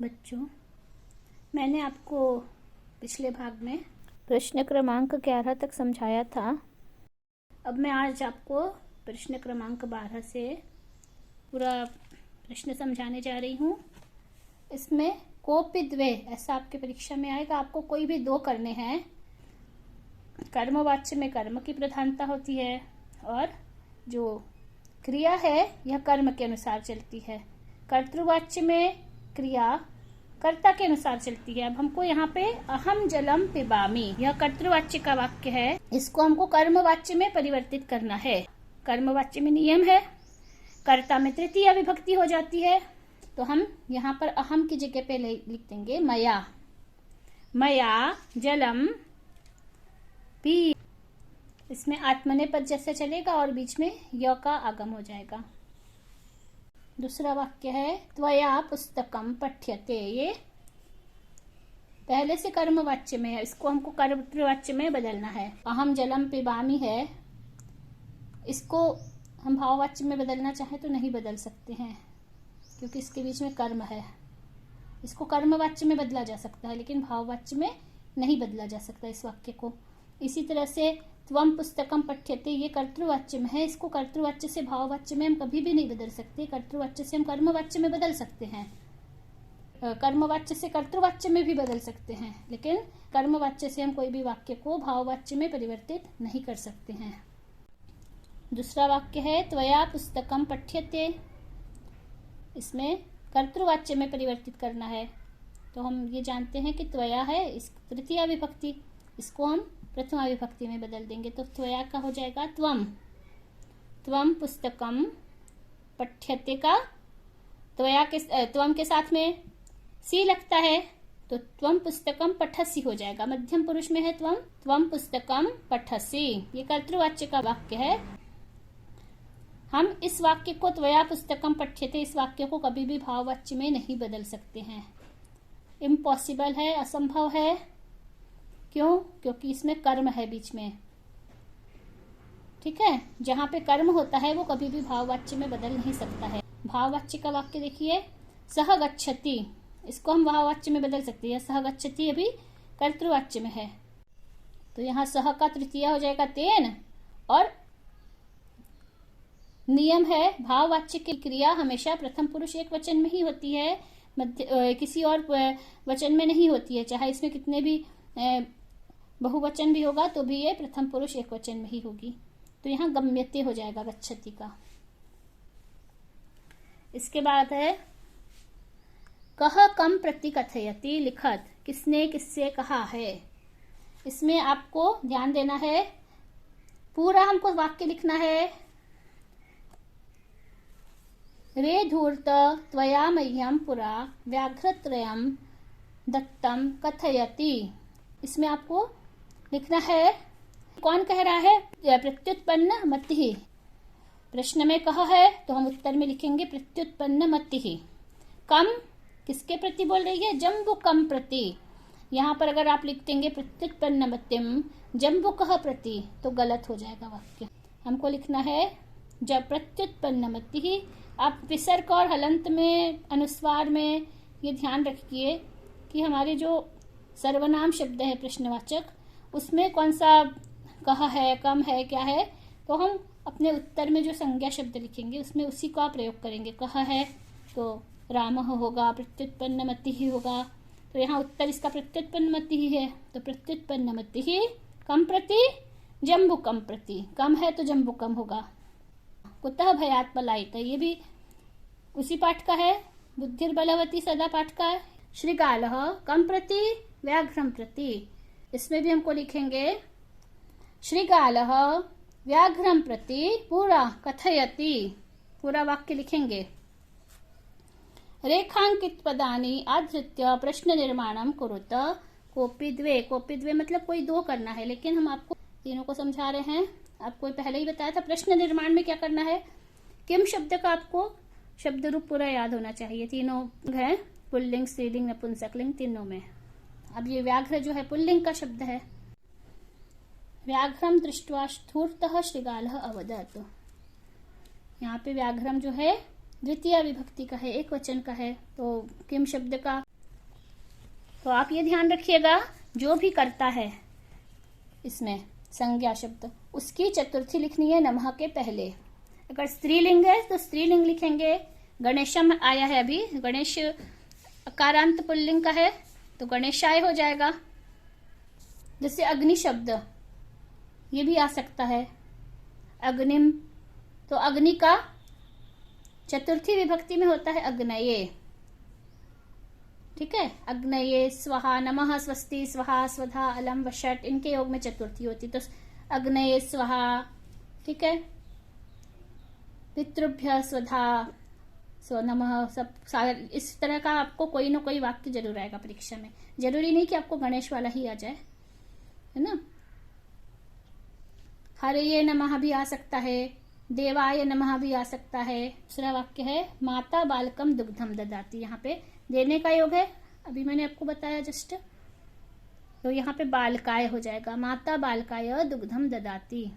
बच्चों, मैंने आपको पिछले भाग में प्रश्न क्रमांक 11 तक समझाया था। अब मैं आज आपको प्रश्न क्रमांक 12 से पूरा प्रश्न समझाने जा रही हूँ। इसमें कोपि द्वे ऐसा आपके परीक्षा में आएगा। आपको कोई भी दो करने हैं। कर्मवाच्य में कर्म की प्रधानता होती है और जो क्रिया है यह कर्म के अनुसार चलती है। कर्तृवाच्य में क्रिया कर्ता के अनुसार चलती है। अब हमको यहाँ पे अहम जलम पिबामी, यह कर्तृवाच्य का वाक्य है। इसको हमको कर्मवाच्य में परिवर्तित करना है। कर्मवाच्य में नियम है, कर्ता में तृतीया विभक्ति हो जाती है। तो हम यहाँ पर अहम की जगह पे लिख देंगे मया। मया जलम पी, इसमें आत्मनेपद जैसे चलेगा और बीच में य का आगम हो जाएगा। दूसरा वाक्य है त्वया पुस्तकम पठ्यते। ये पहले से कर्मवाच्य में है, इसको हमको कर्तृवाच्य में बदलना है। अहम जलम पिबामी है, इसको हम भाववाच्य में बदलना चाहे तो नहीं बदल सकते हैं क्योंकि इसके बीच में कर्म है। इसको कर्मवाच्य में बदला जा सकता है लेकिन भाववाच्य में नहीं बदला जा सकता इस वाक्य को। इसी तरह से त्वम पुस्तकम पठ्यते, ये कर्तृवाच्य में है, इसको कर्तृवाच्य से भाववाच्य में हम कभी भी नहीं बदल सकते। कर्तृवाच्य से हम कर्मवाच्य में बदल सकते हैं, कर्मवाच्य से कर्तृवाच्य में भी बदल सकते हैं, लेकिन कर्मवाच्य से हम कोई भी वाक्य को भाववाच्य में परिवर्तित नहीं कर सकते हैं। दूसरा वाक्य है त्वया पुस्तकम पठ्यते, इसमें कर्तृवाच्य में परिवर्तित करना है। तो हम ये जानते हैं कि त्वया है इस तृतीया विभक्ति, इसको हम प्रथमा विभक्ति में बदल देंगे। तो त्वया का हो जाएगा त्वम। त्वम पुस्तकम पठ्यते का त्वया के त्वम के साथ में सी लगता है तो त्वम पुस्तकम पठसी हो जाएगा। मध्यम पुरुष में है त्वम, त्वम पुस्तकम पठसी, ये कर्तृवाच्य का वाक्य है। हम इस वाक्य को त्वया पुस्तकम पठ्यते, इस वाक्य को कभी भी भाववाच्य में नहीं बदल सकते हैं। इम्पॉसिबल है, असंभव है। क्यों? क्योंकि इसमें कर्म है बीच में। ठीक है, जहां पे कर्म होता है वो कभी भी भाववाच्य में बदल नहीं सकता है। भाववाच्य का वाक्य देखिए सह गच्छति, इसको हम भाववाच्य में बदल सकते हैं। सह गच्छति अभी कर्तृवाच्य में है तो यहाँ सह का तृतीया हो जाएगा तेन, और नियम है भाववाच्य की क्रिया हमेशा प्रथम पुरुष एक वचन में ही होती है, किसी और वचन में नहीं होती है। चाहे इसमें कितने भी बहुवचन भी होगा तो भी ये प्रथम पुरुष एक वचन में ही होगी। तो यहाँ गम्यते हो जाएगा गच्छति का। इसके बाद है कह कम प्रति कथयति लिखत, किसने किससे कहा है। इसमें आपको ध्यान देना है, पूरा हमको वाक्य लिखना है। रे धूर्त त्वया मह्यम पुरा व्याघ्रत्रयम दत्तम कथयति। इसमें आपको लिखना है कौन कह रहा है, प्रत्युत्पन्न मति। प्रश्न में कहा है तो हम उत्तर में लिखेंगे प्रत्युत्पन्न मति। कम किसके प्रति बोल रही है, जम्बुकम प्रति। यहाँ पर अगर आप लिख देंगे प्रत्युत्पन्न मतिम जम्बुकः प्रति तो गलत हो जाएगा वाक्य। हमको लिखना है जब प्रत्युत्पन्न मति। आप विसर्ग और हलंत में अनुस्वार में ये ध्यान रखिए कि हमारे जो सर्वनाम शब्द है प्रश्नवाचक, उसमें कौन सा कहा है, कम है, क्या है। तो हम अपने उत्तर में जो संज्ञा शब्द लिखेंगे उसमें उसी का प्रयोग करेंगे। कहा है तो रामः होगा, प्रत्युत्पन्न मति ही होगा। तो यहाँ उत्तर इसका प्रत्युत्पन्न मति ही है। तो प्रत्युत्पन्न मति ही कम प्रति जम्बुकम प्रति, कम है तो जम्बुकम होगा। कुतः भयात् पलायित, ये भी उसी पाठ का है, बुद्धिर्बलवती सदा पाठ का है। श्रीगालः कम प्रति व्याघ्रम प्रति, इसमें भी हमको लिखेंगे श्रीगालः व्याघ्रम प्रति पूरा कथयति, पूरा वाक्य लिखेंगे। रेखांकित पदानि आधृत्य प्रश्न निर्माणम कुरुत कोपि द्वे। कोपि द्वे मतलब कोई दो करना है, लेकिन हम आपको तीनों को समझा रहे हैं। आपको पहले ही बताया था प्रश्न निर्माण में क्या करना है। किम शब्द का आपको शब्द रूप पूरा याद होना चाहिए। तीनों है, पुल्लिंग, स्त्रीलिंग, नपुंसकलिंग, तीनों में। अब ये व्याघ्र जो है पुल्लिंग का शब्द है। व्याघ्रम दृष्ट्वा स्थूर्तः श्रीगालः अवदत्, यहाँ पे व्याघ्रम जो है द्वितीय विभक्ति का है, एक वचन का है। तो किम शब्द का तो आप ये ध्यान रखिएगा, जो भी करता है इसमें संज्ञा शब्द, उसकी चतुर्थी लिखनी है नमः के पहले। अगर स्त्रीलिंग है तो स्त्रीलिंग लिखेंगे। गणेशम आया है अभी, गणेश अकारांत पुल्लिंग का है तो गणेशाय हो जाएगा। जैसे अग्नि शब्द, ये भी आ सकता है, अग्निम, तो अग्नि का चतुर्थी विभक्ति में होता है अग्नये, ठीक है। अग्नये स्वाहा, नमः, स्वस्ति, स्वाहा, स्वधा, अलम, वषट, इनके योग में चतुर्थी होती, तो अग्नये स्वाहा, ठीक है। पितृभ्य स्वधा, सो नमः, सब इस तरह का आपको कोई ना कोई वाक्य जरूर आएगा परीक्षा में। जरूरी नहीं कि आपको गणेश वाला ही आ जाए, है ना। हरये नमः भी आ सकता है, देवाय नमः भी आ सकता है। दूसरा वाक्य है माता बालकम दुग्धम ददाती, यहाँ पे देने का योग है, अभी मैंने आपको बताया जस्ट, तो यहाँ पे बालकाय हो जाएगा, माता बालकाय दुग्धम ददाती।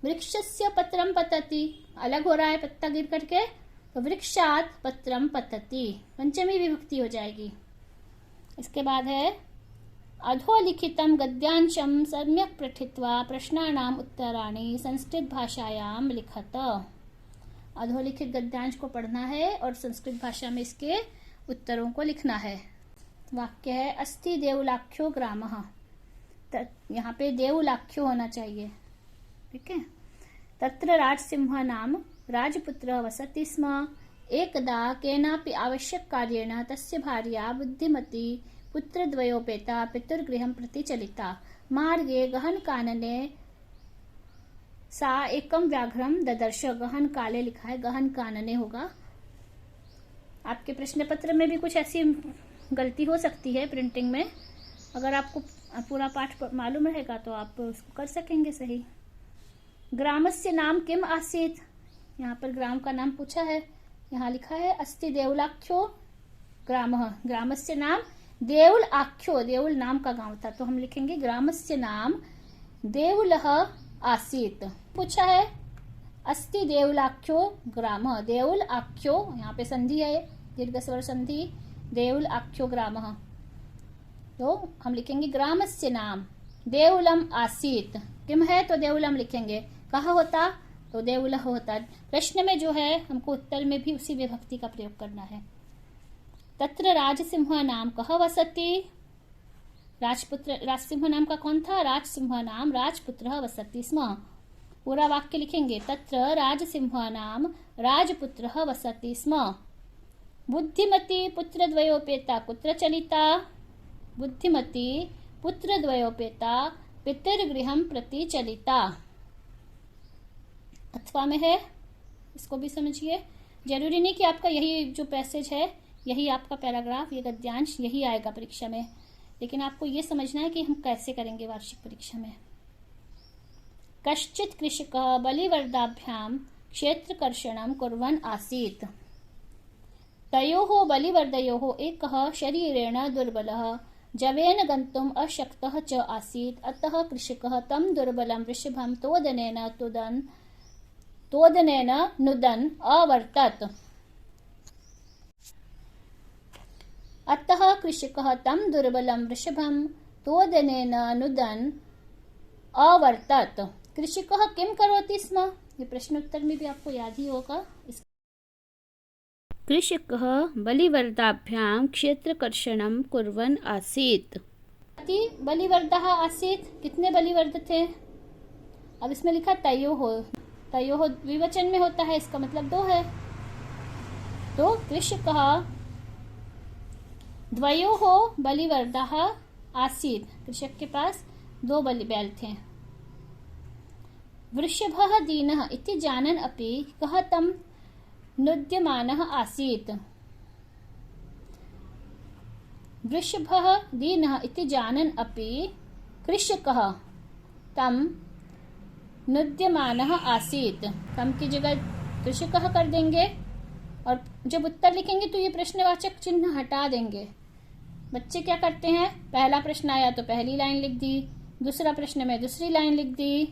वृक्षस्य पत्रम पतति, अलग हो रहा है पत्ता गिर करके, तो वृक्षात पत्रम पतति, पंचमी विभक्ति हो जाएगी। इसके बाद है अधोलिखितम गद्यांशम सम्यक पठित्वा प्रश्नानाम उत्तराणि संस्कृत भाषायाम लिखत। अधोलिखित गद्यांश को पढ़ना है और संस्कृत भाषा में इसके उत्तरों को लिखना है। वाक्य है अस्ति देवलाख्यो ग्रामः, यहाँ पे देवलाख्यो होना चाहिए, ठीक है। तत्र राजसिंह नाम राजपुत्र वसति स्म, एकदा केनापि आवश्यक कार्येण तस्य भार्या बुद्धिमती पुत्रद्वयोपेता पितृगृहं प्रति चलिता, मार्गे गहन कानने सा एकम व्याघ्रम ददर्श, गहन काले लिखा है, गहन कानने होगा। आपके प्रश्न पत्र में भी कुछ ऐसी गलती हो सकती है प्रिंटिंग में, अगर आपको पूरा पाठ मालूम रहेगा तो आप उसको कर सकेंगे सही। ग्रामस्य नाम किम आसीत, यहाँ पर ग्राम का नाम पूछा है, यहाँ लिखा है अस्ति देवलाख्यो ग्रामः, ग्रामस्य नाम देउल आख्यो, देउल नाम का गांव था, तो हम लिखेंगे ग्रामस्य नाम देउलः आसीत। पूछा है अस्ति देउलाख्यो ग्राम, देउल आख्यो, यहाँ पे संधि है, दीर्घ स्वर संधि, देउल आख्यो ग्रामः, तो हम लिखेंगे ग्रामस्य नाम देउलम आसीत, किम है तो देउलम लिखेंगे, कहाँ होता तो देउलः होता। प्रश्न में जो है हमको उत्तर में भी उसी विभक्ति का प्रयोग करना है। तत्र राजसिंह नाम कह वसति, राजपुत्र, राजसिंह नाम का कौन था, राजसिंह नाम राजपुत्र वसति स्म। पूरा वाक्य लिखेंगे तत्र राजसिंह नाम राजपुत्र वसति स्म। बुद्धिमती पुत्रद्वयोपेता कुत्र चलिता, बुद्धिमती पुत्रद्वयोपेता पितृगृहं प्रति चलिता। अथवा में है, इसको भी समझिए, जरूरी नहीं कि आपका यही जो पैसेज है, यही आपका पैराग्राफ, ये गद्यांश यही आएगा परीक्षा में, लेकिन आपको ये समझना है कि हम कैसे करेंगे वार्षिक परीक्षा में। कश्चित् कृषकः बलिवर्दाभ्याम क्षेत्रकर्षणं कुर्वन् आसीत्, तयोः बलिवर्दयोः एकः शरीरेण दुर्बलः जवेन गन्तुम् अशक्तः च आसीत्, अतः कृषकः तं दुर्बलं वृषभं तोदनेन नुदन् अवर्तत। अतः कृषकः तं दुर्बलं वृषभं तोदनेन नुदन् अवर्तत। कृषकः किं करोति स्म, ये प्रश्न उत्तर में भी आपको याद ही होगा। कृषकः बलिवर्दाभ्यां क्षेत्रकर्षणं कुर्वन् आसीत्। बलिवर्दः आसीत्, कितने बलिवर्द थे, अब इसमें लिखा तयोः, तयोः द्विवचन में होता है, इसका मतलब दो है, तो कृषकः द्वयोः बलिवर्दः आसीत्, कृषक के पास दो बैल थे। वृषभः दीनः इति जानन् अपि कः तं नुद्यमानः आसीत्। वृषभः दीनः इति जानन् अपि कृषकः तं नुद्यमानः आसीत्, तम की जगह कृषकः कर देंगे और जब उत्तर लिखेंगे तो ये प्रश्नवाचक चिन्ह हटा देंगे। बच्चे क्या करते हैं, पहला प्रश्न आया तो पहली लाइन लिख दी, दूसरा प्रश्न में दूसरी लाइन लिख दी,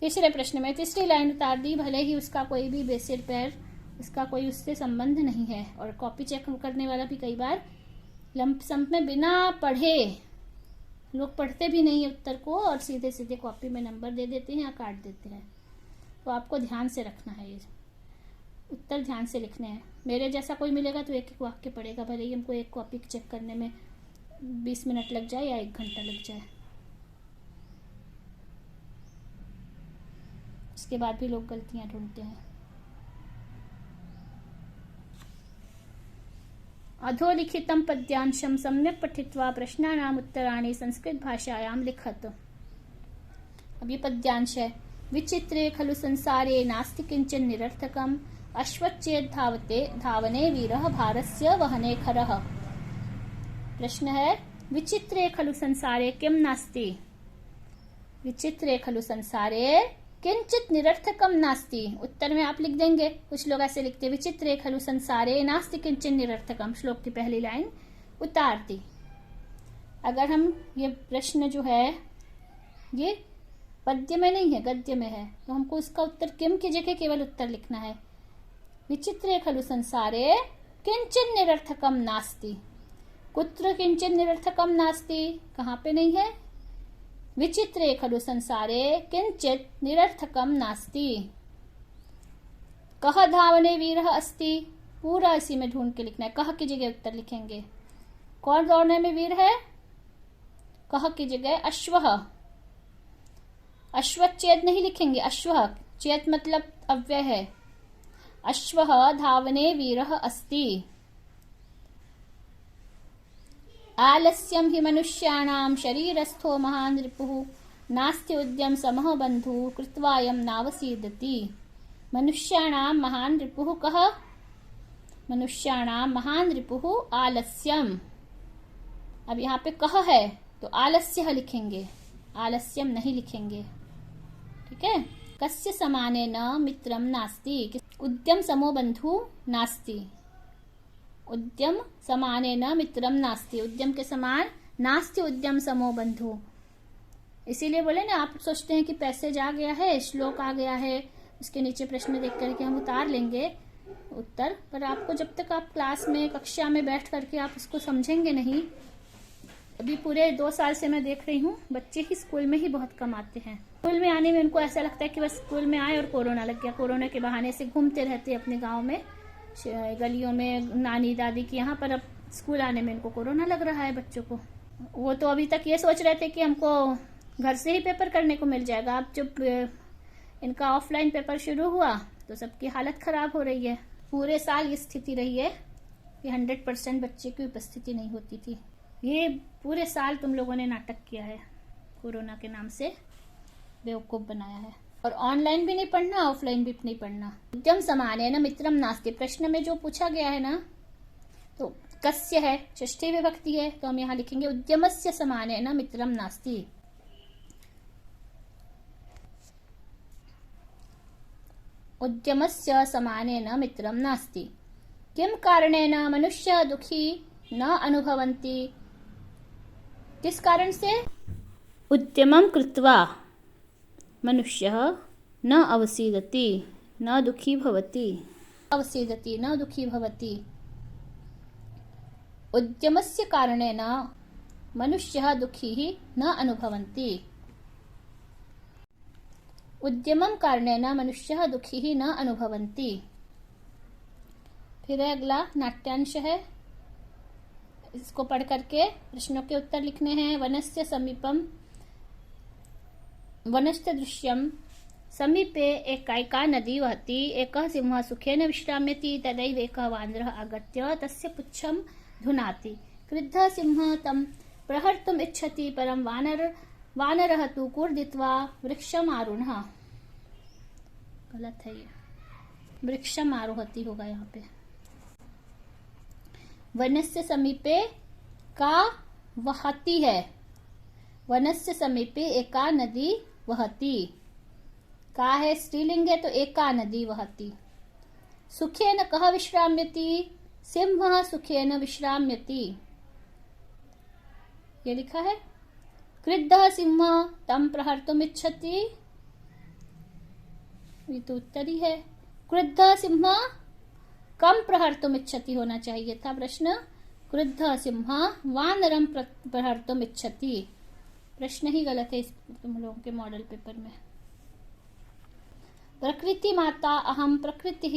तीसरे प्रश्न में तीसरी लाइन उतार दी, भले ही उसका कोई भी बेसिर पैर, उसका कोई उससे संबंध नहीं है, और कॉपी चेक करने वाला भी कई बार लंप सम में बिना पढ़े, लोग पढ़ते भी नहीं है उत्तर को और सीधे सीधे कॉपी में नंबर दे देते हैं या काट देते हैं। तो आपको ध्यान से रखना है, ये उत्तर ध्यान से लिखने हैं। मेरे जैसा कोई मिलेगा तो एक एक वाक्य पढ़ेगा, भले ही हमको एक कॉपी चेक करने में 20 मिनट लग जाए या 1 घंटा लग जाए। उसके बाद भी लोग गलतियां ढूंढते हैं। अधोलिखितं पद्यांशं सम्यक् पठित्वा प्रश्नानाम् उत्तराणि संस्कृत भाषायां लिखत। अब ये पद्यांश है। विचित्रे खलु संसारे नास्ति किंचन निरर्थकम् अश्वच्चेद धावने वीरः भारस्य वहने खरः। प्रश्न है, विचित्रे खलु संसारे किम नास्ति, विचित्रे खलु संसारे किंचित निरर्थकम नास्ति। उत्तर में आप लिख देंगे, कुछ लोग ऐसे लिखते, विचित्रे खलु संसारे नास्ति किंचित निरर्थकम, श्लोक की पहली लाइन उतार दी। अगर हम ये प्रश्न जो है ये पद्य में नहीं है, गद्य में है, तो हमको उसका उत्तर किम की जगह केवल उत्तर लिखना है। विचित्रे खलु संसारे किंचित निरर्थकम नास्ति। कुत्र किंचित निरर्थकम नास्ति, कहाँ पे नहीं है? विचित्रे खलु संसारे किंचित निरर्थकम नास्ति। कह धावने वीरः अस्ति, पूरा इसी में ढूंढ के लिखना है। कह की जगह उत्तर लिखेंगे। कौन दौड़ने में वीर है? कह की जगह अश्वः। अश्वचेत नहीं लिखेंगे, अश्वः, चेत मतलब अव्यय है। अश्वः धावने वीरः अस्ति। आलस्यं हि मनुष्याणां शरीरस्थो महान् रिपुः नास्ति उद्यम समः बन्धुः कृत्वायं नावसीदति। मनुष्याणां महान् रिपुः कः? मनुष्याणां महान् रिपुः आलस्यम। अब यहाँ पे कह है तो आलस्य लिखेंगे, आलस्यम नहीं लिखेंगे। ठीक है। कस्य समाने न मित्रम नास्ति, उद्यम समो बंधु नास्ति। उद्यम समाने न मित्रम नास्ति, उद्यम के समान नास्ति उद्यम समो बंधु। इसीलिए बोले ना, आप सोचते हैं कि पैसेज आ गया है, श्लोक आ गया है, उसके नीचे प्रश्न देख करके हम उतार लेंगे उत्तर, पर आपको जब तक आप क्लास में कक्षा में बैठ करके आप उसको समझेंगे नहीं। अभी पूरे 2 साल से मैं देख रही हूँ, बच्चे ही स्कूल में ही बहुत कम आते हैं। स्कूल में आने में उनको ऐसा लगता है कि बस स्कूल में आए और कोरोना लग गया, कोरोना के बहाने से घूमते रहते अपने गाँव में, गलियों में, नानी दादी की यहाँ पर। अब स्कूल आने में इनको कोरोना लग रहा है बच्चों को। वो तो अभी तक ये सोच रहे थे कि हमको घर से ही पेपर करने को मिल जाएगा। अब जब इनका ऑफलाइन पेपर शुरू हुआ तो सबकी हालत खराब हो रही है। पूरे साल ये स्थिति रही है कि 100% बच्चे की उपस्थिति नहीं होती थी। ये पूरे साल तुम लोगों ने नाटक किया है, कोरोना के नाम से बेवकूफ बनाया है। और ऑनलाइन भी नहीं पढ़ना, ऑफलाइन भी नहीं पढ़ना। उद्यम समाने न मित्रम नास्ति, प्रश्न में जो पूछा गया है ना, तो कस्य है, षष्ठी विभक्ति है, तो हम यहाँ लिखेंगे उद्यमस्य समाने न मित्रम नास्ति। उद्यमस्य समाने न मित्रम नास्ति। किम कारणेन मनुष्य दुखी न अनुभवन्ति, किस कारण से? उद्यमं कृत्वा मनुष्यः न अवसीदति न दुखी भवति, अवसीदति न दुखी भवति। उद्यमस्य कारणेन मनुष्यः दुखी न अनुभवन्ति। उद्यमं कारणेन मनुष्यः दुखी न अनुभवन्ति। फिर अगला नाट्यांश है, इसको पढ़ करके प्रश्नों के उत्तर लिखने हैं। वनस्य समीपम वनस्य दृश्यम समीपे एका नदी वहति, एकः सिंहः सुखेन विश्राम्यति, तदैव एकः वानरः आगत्य तस्य पुच्छं धुनाति। क्रुद्धः सिंहः तं प्रहर्तुम् इच्छति, परं वानरः तु कूर्दित्वा वृक्षम् आरुह्य। गलत है ये, वृक्षम् आरोहति होगा यहाँ पे। वनस्य समीपे का वहति है, वनस्य समीपे एका नदी वहति। का है स्त्रीलिंग है तो एका नदी वहति। सुखेन कः विश्राम्यति, सिंहः सुखेन विश्राम्यति। ये लिखा है। क्रुद्धः सिंहः तं प्रहर्तुम् इच्छति, ये तो उत्तर ही है। क्रुद्धः सिंहः कम प्रहर्तुम् इच्छति होना चाहिए था प्रश्न। क्रुद्धः सिंहः वानरं प्रहर्तुम् इच्छति। प्रश्न ही गलत है इस तुम लोगों के मॉडल पेपर में। प्रकृति माता अहम प्रकृतिः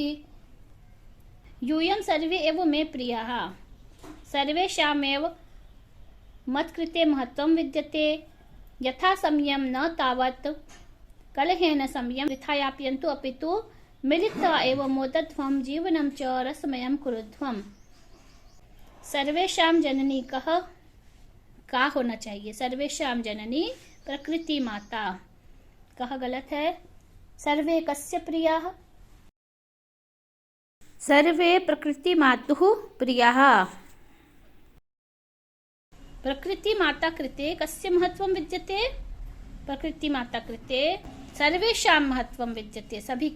यूयं सर्वे एव मे प्रियाः सर्वेषामेव मत्कृते महत्त्वं विद्यते यथा समयं न तावत् कलहेन समयं वृथा यापयन्तु अपितु मिलित्वा एव मोदध्वं जीवनं च रसमयं कुरुध्वम्। सर्वेषां जननी का होना चाहिए? सर्वेषां जननी प्रकृति माता। कह गलत है? सर्वे कस्य प्रियाः? सर्वे प्रकृति मातुः प्रियाः। प्रकृति माता कृते कस्य महत्वं विद्यते? प्रकृति माता कृते सर्वेषां महत्वं विद्यते। सभी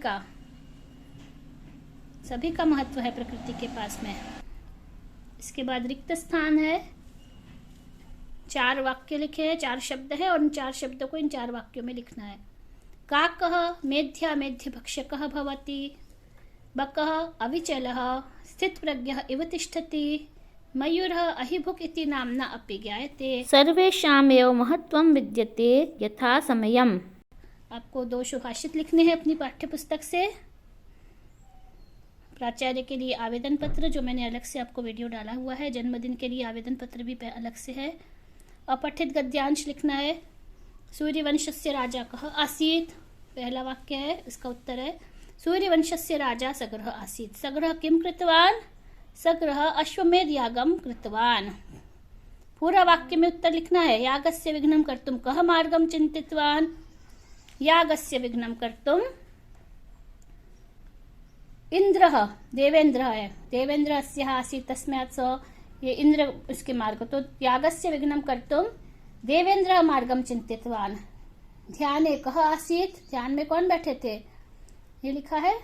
का महत्व है प्रकृति के पास में। इसके बाद रिक्त स्थान है। 4 वाक्य लिखे हैं, 4 शब्द है और इन 4 शब्दों को इन 4 वाक्यों में लिखना है। काकः मेध्या मेध्य भक्षकः भवति, बकः अविचलः स्थितप्रज्ञः इव तिष्ठति, मयूरः अहिभुक् इति नाम्ना अपि ज्ञायते। सर्वेषामेव महत्वं विद्यते यथा समयम्। आपको 2 सुभाषित लिखने हैं अपनी पाठ्यपुस्तक से। प्राचार्य के लिए आवेदन पत्र जो मैंने अलग से आपको वीडियो डाला हुआ है, जन्मदिन के लिए आवेदन पत्र भी अलग से है। अपठित गद्यांश लिखना है। सूर्यवंशस्य राजा कः आसीत्, पहला वाक्य है, इसका उत्तर है सूर्यवंशस्य राजा सग्रह आसीत्। सग्रह किं कृतवान्? सग्रह अश्वमेध यागं कृतवान्। पूरा वाक्य में उत्तर लिखना है। यागस्य विघ्नं कर्तुं कः मार्गं चिन्तितवान्? यागस्य विघ्नं कर्तुं इंद्रः, देवेंद्र है, देवेंद्र अस्यः आसीत् तस्मात् स, ये इंद्र उसके मार्ग। तो यागस्य विघ्नं कर्तुं देवेंद्र मार्गं चिन्तितवान्। ध्याने कः आसीत्? ध्यान में कौन बैठे थे? ये लिखा है,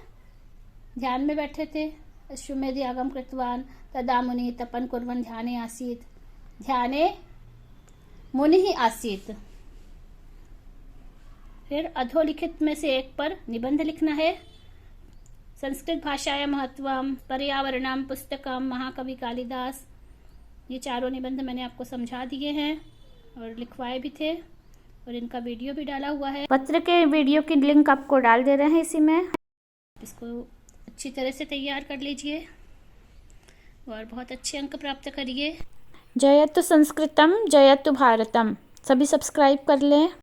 ध्यान में बैठे थे। अश्वमेध यागं कृतवान् तदा मुनिः तपन् कुर्वन् ध्याने आसीत्। ध्याने मुनिः आसीत्। फिर अधोलिखित में से एक पर निबंध लिखना है। संस्कृत भाषाया महत्वम, पर्यावरणम, पुस्तकम, महाकवि कालिदास। ये 4 निबंध मैंने आपको समझा दिए हैं और लिखवाए भी थे और इनका वीडियो भी डाला हुआ है। पत्र के वीडियो की लिंक आपको डाल दे रहे हैं इसी में। इसको अच्छी तरह से तैयार कर लीजिए और बहुत अच्छे अंक प्राप्त करिए। जयतु संस्कृतम जयतु भारतम। सभी सब्सक्राइब कर लें।